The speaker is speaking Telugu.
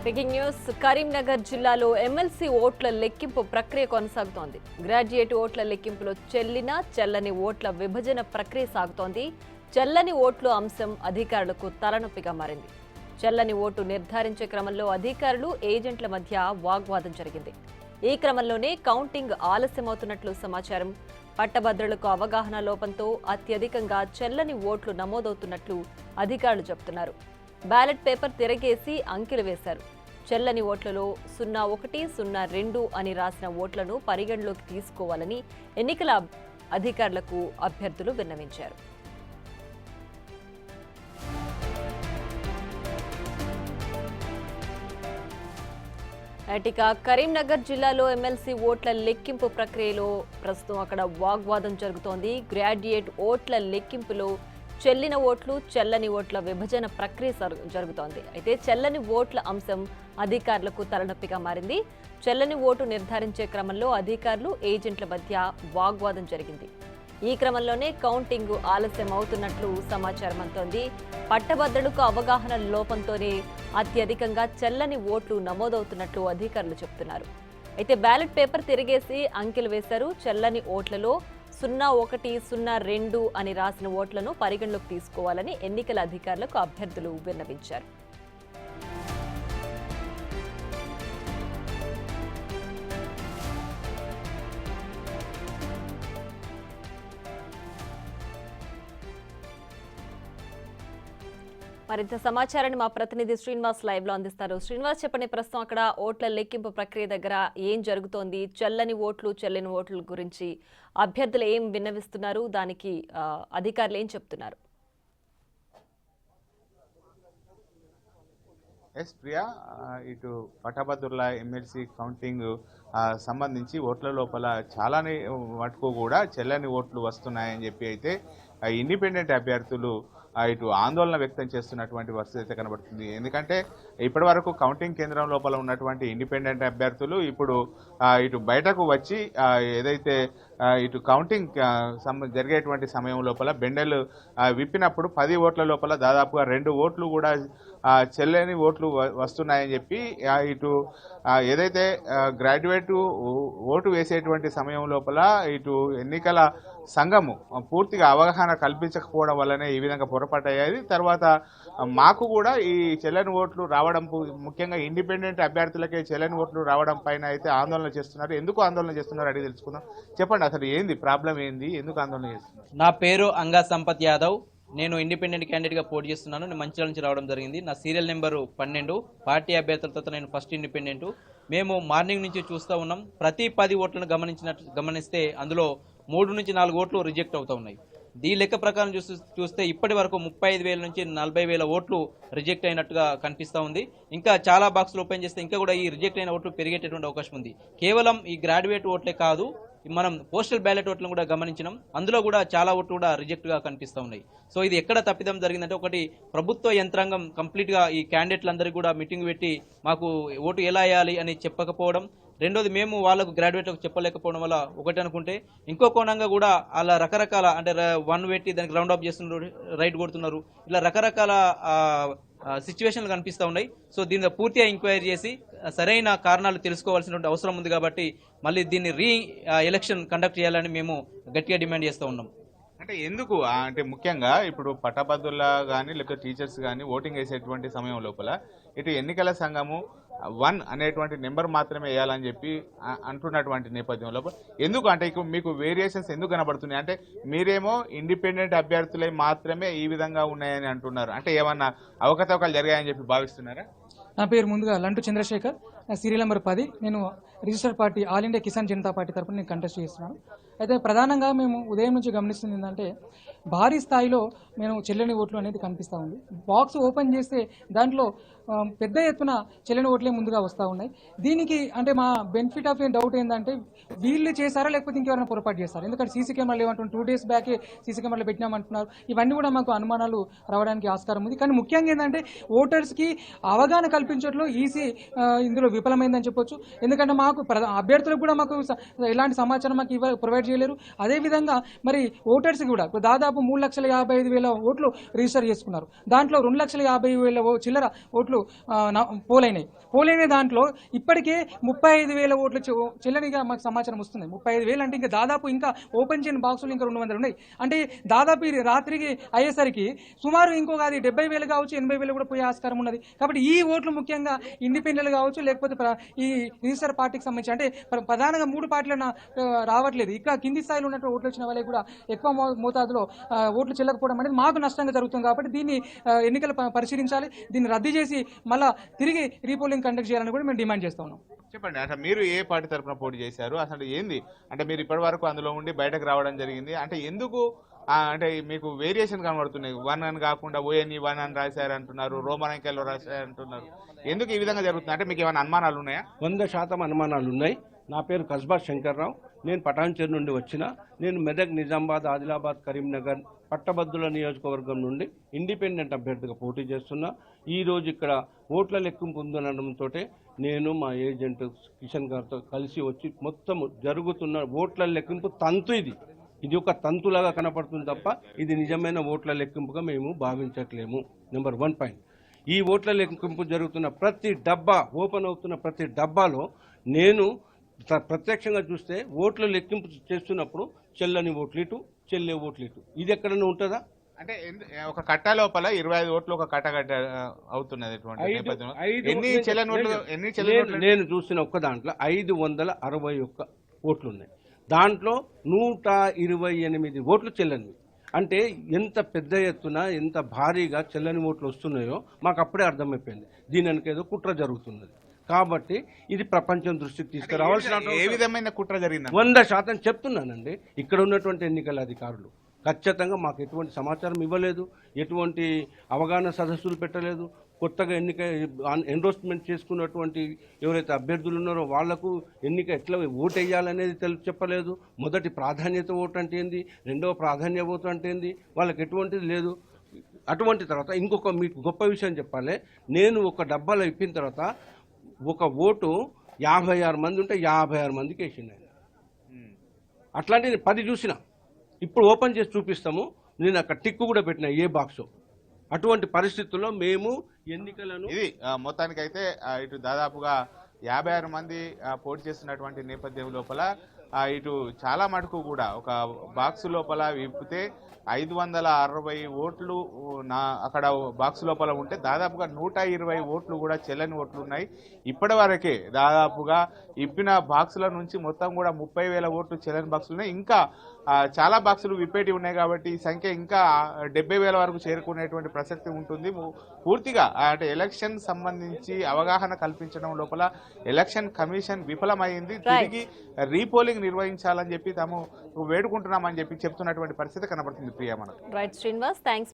బ్రేకింగ్ న్యూస్ కరీంనగర్ జిల్లాలో ఎమ్మెల్సీ ఓట్ల లెక్కింపు ప్రక్రియ కొనసాగుతోంది. గ్రాడ్యుయేట్ ఓట్ల లెక్కింపులో చెల్లని ఓట్ల విభజన ప్రక్రియ సాగుతోంది. చెల్లని ఓట్లు అంశం అధికారులకు తలనొప్పిగా మారింది. చెల్లని ఓటు నిర్ధారించే క్రమంలో అధికారులు ఏజెంట్ల మధ్య వాగ్వాదం జరిగింది. ఈ క్రమంలోనే కౌంటింగ్ ఆలస్యమవుతున్నట్లు సమాచారం. పట్టభద్రులకు అవగాహన లోపంతో అత్యధికంగా చెల్లని ఓట్లు నమోదవుతున్నట్లు అధికారులు చెబుతున్నారు. బ్యాలెట్ పేపర్ తిరగేసి అంకెలు వేశారు. చెల్లని ఓట్లలో 01, 02 అని రాసిన ఓట్లను పరిగణలోకి తీసుకోవాలని ఎన్నికల అధికారులకు అభ్యర్థులు విన్నవించారు. ఇక కరీంనగర్ జిల్లాలో ఎమ్మెల్సీ ఓట్ల లెక్కింపు ప్రక్రియలో ప్రస్తుతం అక్కడ వాగ్వాదం జరుగుతోంది. గ్రాడ్యుయేట్ ఓట్ల లెక్కింపులో చెల్లని ఓట్ల విభజన ప్రక్రియ జరుగుతోంది. అయితే చెల్లని ఓట్ల అంశం అధికారులకు తలనొప్పిగా మారింది. చెల్లని ఓటు నిర్ధారించే క్రమంలో అధికారులు ఏజెంట్ల మధ్య వాగ్వాదం జరిగింది. ఈ క్రమంలోనే కౌంటింగ్ ఆలస్యం అవుతున్నట్లు సమాచారం అందుతోంది. పట్టభద్రులకు అవగాహన లోపంతోనే అత్యధికంగా చెల్లని ఓట్లు నమోదవుతున్నట్లు అధికారులు చెబుతున్నారు. అయితే బ్యాలెట్ పేపర్ తిరిగేసి అంకెలు వేశారు. చెల్లని ఓట్లలో 01, 02 అని రాసిన ఓట్లను పరిగణలోకి తీసుకోవాలని ఎన్నికల అధికారులకు అభ్యర్థులు విన్నవించారు. మరింత సమాచారాన్ని మా ప్రతినిధి శ్రీనివాస్ లైవ్ లో అందిస్తారు. శ్రీనివాస్, చెప్పండి, ప్రస్తుతం అక్కడ ఓట్ల లెక్కింపు ప్రక్రియ దగ్గర ఏం జరుగుతోంది? చెల్లని ఓట్ల గురించి అభ్యర్థులు ఏం విన్నవిస్తున్నారు? దానికి అధికారులు ఏం చెప్తున్నారు? ఎస్ ప్రియా, ఇటు పట్టభద్రుల ఎమ్మెల్సీ కౌంటింగ్ సంబంధించి ఓట్ల లోపల చాలానే మటుకు కూడా చెల్లని ఓట్లు వస్తున్నాయని చెప్పి అయితే ఇండిపెండెంట్ అభ్యర్థులు ఇటు ఆందోళన వ్యక్తం చేస్తున్నటువంటి పరిస్థితి అయితే కనబడుతుంది. ఎందుకంటే ఇప్పటి వరకు కౌంటింగ్ కేంద్రం లోపల ఉన్నటువంటి ఇండిపెండెంట్ అభ్యర్థులు ఇప్పుడు ఇటు బయటకు వచ్చి ఏదైతే ఇటు కౌంటింగ్ జరిగేటువంటి సమయం లోపల బెండెలు విప్పినప్పుడు 10 ఓట్ల లోపల దాదాపుగా 2 ఓట్లు కూడా చెల్లని ఓట్లు వస్తున్నాయని చెప్పి ఇటు ఏదైతే గ్రాడ్యుయేట్ ఓటు వేసేటువంటి సమయం లోపల ఇటు ఎన్నికల సంఘము పూర్తిగా అవగాహన కల్పించకపోవడం వల్లనే ఈ విధంగా పొరపాటయ్యేది. తర్వాత మాకు కూడా ఈ చెల్లని ఓట్లు రావడం, ముఖ్యంగా ఇండిపెండెంట్ అభ్యర్థులకే చెల్లని ఓట్లు రావడం పైన అయితే ఆందోళన చేస్తున్నారు. ఎందుకు ఆందోళన చేస్తున్నారు అడిగి తెలుసుకుందాం. చెప్పండి, అసలు ఏంది ప్రాబ్లం, ఏంది, ఎందుకు ఆందోళన చేస్తున్నారు? నా పేరు అంగా సంపత్ యాదవ్. నేను ఇండిపెండెంట్ క్యాండిడేట్గా పోటీ చేస్తున్నాను. నేను మంచిర్యాల నుంచి రావడం జరిగింది. నా సీరియల్ నెంబరు 12. పార్టీ అభ్యర్థులతో నేను ఫస్ట్ ఇండిపెండెంట్. మేము మార్నింగ్ నుంచి చూస్తూ ఉన్నాం. ప్రతి 10 ఓట్లను గమనిస్తే అందులో 3 నుంచి 4 ఓట్లు రిజెక్ట్ అవుతూ ఉన్నాయి. ఈ లెక్క ప్రకారం చూస్తే ఇప్పటి వరకు 35,000 నుంచి 40,000 ఓట్లు రిజెక్ట్ అయినట్టుగా కనిపిస్తూ ఉంది. ఇంకా చాలా బాక్సులు ఓపెన్ చేస్తే ఇంకా కూడా ఈ రిజెక్ట్ అయిన ఓట్లు పెరిగేటటువంటి అవకాశం ఉంది. కేవలం ఈ గ్రాడ్యుయేట్ ఓట్లే కాదు, మనం పోస్టల్ బ్యాలెట్ ఓట్లను కూడా గమనించినాం. అందులో కూడా చాలా ఓట్లు కూడా రిజెక్ట్ గా కనిపిస్తూ ఉన్నాయి. సో ఇది ఎక్కడ తప్పిదం జరిగిందంటే, ఒకటి ప్రభుత్వ యంత్రాంగం కంప్లీట్ గా ఈ క్యాండిడేట్లందరికీ కూడా మీటింగ్ పెట్టి మాకు ఓటు ఎలా వేయాలి అని చెప్పకపోవడం, రెండోది మేము వాళ్ళకు గ్రాడ్యుయేట్లకు చెప్పలేకపోవడం వల్ల ఒకటి అనుకుంటే, ఇంకో కోణంగా కూడా అలా రకరకాల అంటే 1 పెట్టి దానికి రౌండ్ ఆఫ్ చేస్తున్నారు, రైట్ కొడుతున్నారు, ఇలా రకరకాల సిచ్యువేషన్లు కనిపిస్తూ ఉన్నాయి. సో దీని పూర్తిగా ఎంక్వైరీ చేసి సరైన కారణాలు తెలుసుకోవాల్సినటువంటి అవసరం ఉంది. కాబట్టి మళ్ళీ దీన్ని ఎలక్షన్ కండక్ట్ చేయాలని మేము గట్టిగా డిమాండ్ చేస్తూ ఉన్నాం. అంటే ఎందుకు అంటే ముఖ్యంగా ఇప్పుడు పట్టభద్రుల కానీ లేకపోతే టీచర్స్ కానీ ఓటింగ్ వేసేటువంటి సమయం లోపల ఇటు ఎన్నికల సంఘము 1 అనేటువంటి నెంబర్ మాత్రమే వేయాలని చెప్పి అంటున్నటువంటి నేపథ్యంలో ఎందుకు అంటే మీకు వేరియేషన్స్ ఎందుకు కనబడుతున్నాయి? అంటే మీరేమో ఇండిపెండెంట్ అభ్యర్థులై మాత్రమే ఈ విధంగా ఉన్నాయని అంటున్నారు. అంటే ఏమన్నా అవకతవకలు జరిగాయని చెప్పి భావిస్తున్నారా? నా పేరు ముందుగా లంటు చంద్రశేఖర్, సీరియల్ నెంబర్ 10. నేను registered party all India Kisan Janata party తరఫున నేను కంటెస్ట్ చేస్తున్నాను. అయితే ప్రధానంగా మేము ఉదయం నుంచి గమనిస్తుంది ఏంటంటే, భారీ స్థాయిలో మేము చెల్లని ఓట్లు అనేది కనిపిస్తూ ఉంది. బాక్స్ ఓపెన్ చేస్తే దాంట్లో పెద్ద ఎత్తున చెల్లని ఓట్లే ముందుగా వస్తూ ఉన్నాయి. దీనికి అంటే మా బెనిఫిట్ ఆఫ్ డౌట్ ఏంటంటే, వీళ్ళు చేశారా లేకపోతే ఇంకెవరైనా పొరపాటు చేస్తారా? ఎందుకంటే సీసీ కెమెరాలు ఏమంటున్నారు, 2 days బ్యాకే సీసీ కెమెరాలు పెట్టినామంటున్నారు. ఇవన్నీ కూడా మాకు అనుమానాలు రావడానికి ఆస్కారం ఉంది. కానీ ముఖ్యంగా ఏంటంటే, ఓటర్స్కి అవగాహన కల్పించడంలో ఈసీ ఇందులో విఫలమైందని చెప్పొచ్చు. ఎందుకంటే మాకు అభ్యర్థులకు కూడా మాకు ఎలాంటి సమాచారం మాకు ప్రొవైడ్ కండక్ట్ చేయలేరు. అదేవిధంగా మరి ఓటర్స్ కూడా దాదాపు 3,55,000 ఓట్లు రిజిస్టర్ చేసుకున్నారు. దాంట్లో 2,50,000 చిల్లర ఓట్లు పోలైన దాంట్లో ఇప్పటికే 35,000 ఓట్లు చెల్లనిగా మాకు సమాచారం వస్తుంది. 35,000 అంటే ఇంకా దాదాపు ఇంకా ఓపెన్ చేయని బాక్సులు ఇంకా 200 ఉన్నాయి. అంటే దాదాపు ఈ రాత్రికి అయ్యేసరికి సుమారు ఇంకొక అది 70,000 కావచ్చు, 80,000 కూడా పోయే ఆస్కారం ఉన్నది. కాబట్టి ఈ ఓట్లు ముఖ్యంగా ఇండిపెండెంట్ కావచ్చు, లేకపోతే ఈ రిజిస్టర్ పార్టీకి సంబంధించి అంటే ప్రధానంగా 3 పార్టీలు రావట్లేదు. ఇక్కడ కింది స్థాయిలో ఉన్నటువంటి ఓట్లు వచ్చిన వాళ్ళకి కూడా ఎక్కువ మోతాదులో ఓట్లు చెల్లకపోవడం అనేది మాకు నష్టంగా జరుగుతుంది. కాబట్టి దీన్ని ఎన్నికలు పరిశీలించాలి, దీన్ని రద్దు చేసి మళ్ళా తిరిగి రీపోలింగ్ కండక్ట్ చేయాలని కూడా మేము డిమాండ్ చేస్తా ఉన్నాం. చెప్పండి, అసలు మీరు ఏ పార్టీ తరఫున పోటీ చేశారు? అసలు ఏంది అంటే మీరు ఇప్పటి వరకు అందులో ఉండి బయటకు రావడం జరిగింది అంటే ఎందుకు? అంటే మీకు వేరియేషన్ కనబడుతున్నాయి. 1 అని కాకుండా ONE 1 అని రాశారు అంటున్నారు, రోమన్ అంకెల్లో రాశారు అంటున్నారు. ఎందుకు ఈ విధంగా జరుగుతుంది? అంటే మీకు ఏమైనా అనుమానాలు ఉన్నాయా? 100% అనుమానాలు ఉన్నాయి. నా పేరు కస్బా శంకర్రావు. నేను పటాన్చేరు నుండి వచ్చిన. నేను మెదక్, నిజామాబాద్, ఆదిలాబాద్, కరీంనగర్ పట్టభద్రుల నియోజకవర్గం నుండి ఇండిపెండెంట్ అభ్యర్థిగా పోటీ చేస్తున్నా. ఈరోజు ఇక్కడ ఓట్ల లెక్కింపు ఉందనడంతో నేను మా ఏజెంట్ కిషన్ గారితో కలిసి వచ్చి మొత్తం జరుగుతున్న ఓట్ల లెక్కింపు తంతు ఇది ఒక తంతులాగా కనపడుతుంది తప్ప ఇది నిజమైన ఓట్ల లెక్కింపుగా మేము భావించట్లేము. Number 1 point. ఈ ఓట్ల లెక్కింపు జరుగుతున్న ప్రతి డబ్బా, ఓపెన్ అవుతున్న ప్రతి డబ్బాలో నేను ప్రత్యక్షంగా చూస్తే ఓట్ల లెక్కింపు చేస్తున్నప్పుడు చెల్లని ఓట్లు ఇటు, చెల్లే ఓట్లు ఇటు. ఇది ఎక్కడైనా ఉంటుందా? అంటే ఒక కట్ట లోపల 25 ఓట్లు ఒక కట్ట అవుతున్నది. నేను చూసిన ఒక్క దాంట్లో 561 ఓట్లు ఉన్నాయి. దాంట్లో 128 ఓట్లు చెల్లని. అంటే ఎంత పెద్ద ఎత్తున, ఎంత భారీగా చెల్లని ఓట్లు వస్తున్నాయో మాకు అప్పుడే అర్థమైపోయింది. దీనికి ఏదో కుట్ర జరుగుతున్నది. కాబట్టి ఇది ప్రపంచం దృష్టికి తీసుకురావాల్సిన ఏ విధమైన కుట్ర జరిగింది? 100% చెప్తున్నానండి. ఇక్కడ ఉన్నటువంటి ఎన్నికల అధికారులు ఖచ్చితంగా మాకు ఎటువంటి సమాచారం ఇవ్వలేదు, ఎటువంటి అవగాహన సదస్సులు పెట్టలేదు. కొత్తగా ఎన్రోల్మెంట్ చేసుకున్నటువంటి ఎవరైతే అభ్యర్థులు ఉన్నారో వాళ్లకు ఎన్నిక ఎట్లా ఓటు వేయాలనేది చెప్పలేదు. మొదటి ప్రాధాన్యత ఓటు అంటే ఏంది, రెండవ ప్రాధాన్యత ఓటు అంటే ఏంది, వాళ్ళకి ఎటువంటిది లేదు. అటువంటి తర్వాత ఇంకొక మీకు గొప్ప విషయం చెప్పాలి. నేను ఒక డబ్బాలో ఇప్పిన తర్వాత ఒక ఓటు 56 మంది ఉంటే 56 మందికి వేసిండు ఆయన. అట్లాంటి 10 చూసిన. ఇప్పుడు ఓపెన్ చేసి చూపిస్తాము. నేను అక్కడ టిక్కు కూడా పెట్టిన ఏ బాక్స్. అటువంటి పరిస్థితుల్లో మేము ఎన్నికలను ఇది మొత్తానికైతే ఇటు దాదాపుగా 56 మంది పోటీ చేస్తున్నటువంటి నేపథ్యం లోపల ఇటు చాలా మటుకు కూడా ఒక బాక్స్ లోపల విప్పితే 560 ఓట్లు అక్కడ బాక్స్ లోపల ఉంటే దాదాపుగా 120 ఓట్లు కూడా చెల్లని ఓట్లు ఉన్నాయి. ఇప్పటి వరకే దాదాపుగా ఇప్పిన బాక్సుల నుంచి మొత్తం కూడా 30,000 ఓట్లు చెల్లని బాక్సులు ఉన్నాయి. ఇంకా చాలా బాక్సులు విప్పేటి ఉన్నాయి. కాబట్టి ఈ సంఖ్య ఇంకా 70,000 వరకు చేరుకునేటువంటి ప్రసక్తి ఉంటుంది. పూర్తిగా అంటే ఎలక్షన్ సంబంధించి అవగాహన కల్పించడం లోపల ఎలక్షన్ కమిషన్ విఫలమైంది. తిరిగి రీపోలింగ్ నిర్వహించాలని చెప్పి తాము వేడుకుంటున్నామని చెప్పి చెప్తున్నటువంటి పరిస్థితి కనబడుతుంది. ప్రియా మనకు. Right Srinivas, thanks.